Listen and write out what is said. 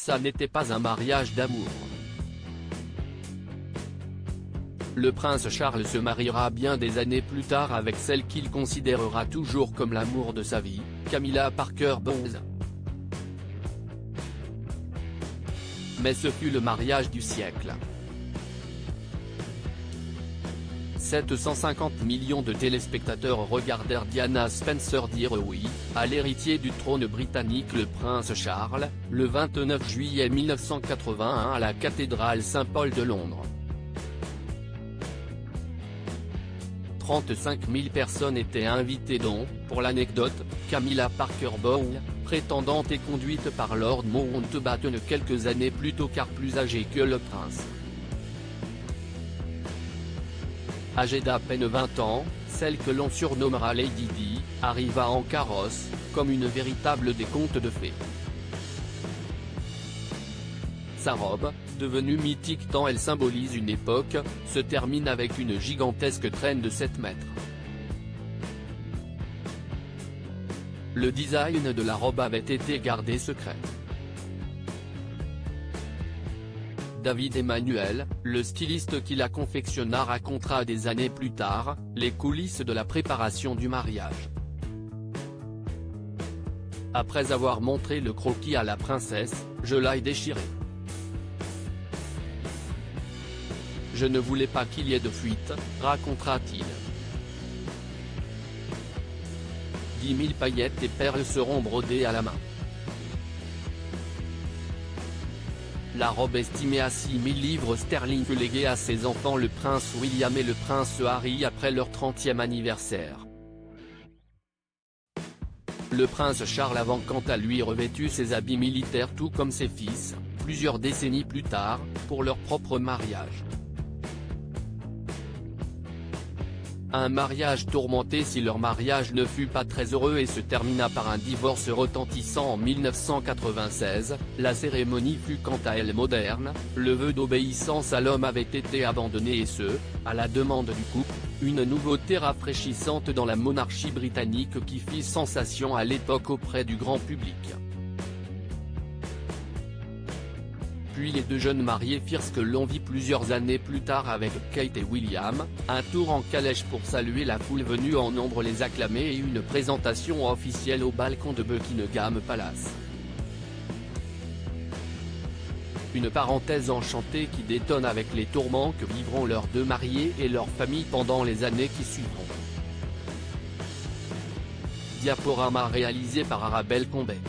ça n'était pas un mariage d'amour. Le prince Charles se mariera bien des années plus tard avec celle qu'il considérera toujours comme l'amour de sa vie, Camilla Parker Bowles. Mais ce fut le mariage du siècle. 750 millions de téléspectateurs regardèrent Diana Spencer dire oui à l'héritier du trône britannique le prince Charles, le 29 juillet 1981 à la cathédrale Saint-Paul de Londres. 35 000 personnes étaient invitées dont, pour l'anecdote, Camilla Parker Bowles, prétendante et conduite par Lord Mountbatten quelques années plus tôt car plus âgée que le prince. Âgée d'à peine 20 ans, celle que l'on surnommera Lady Di, arriva en carrosse, comme une véritable des contes de fées. Sa robe, devenue mythique tant elle symbolise une époque, se termine avec une gigantesque traîne de 7 mètres. Le design de la robe avait été gardé secret. David Emmanuel, le styliste qui la confectionna racontera des années plus tard, les coulisses de la préparation du mariage. Après avoir montré le croquis à la princesse, je l'ai déchiré. Je ne voulais pas qu'il y ait de fuite, racontera-t-il. 10 000 paillettes et perles seront brodées à la main. La robe estimée à 6 000 livres sterling fut léguée à ses enfants le prince William et le prince Harry après leur 30e anniversaire. Le prince Charles avant quant à lui revêtu ses habits militaires tout comme ses fils, plusieurs décennies plus tard, pour leur propre mariage. Un mariage tourmenté si leur mariage ne fut pas très heureux et se termina par un divorce retentissant en 1996, la cérémonie fut quant à elle moderne, le vœu d'obéissance à l'homme avait été abandonné et ce, à la demande du couple, une nouveauté rafraîchissante dans la monarchie britannique qui fit sensation à l'époque auprès du grand public. Puis les deux jeunes mariés firent ce que l'on vit plusieurs années plus tard avec Kate et William, un tour en calèche pour saluer la foule venue en nombre les acclamer et une présentation officielle au balcon de Buckingham Palace. Une parenthèse enchantée qui détonne avec les tourments que vivront leurs deux mariés et leurs familles pendant les années qui suivront. Diaporama réalisé par Arabelle Combet.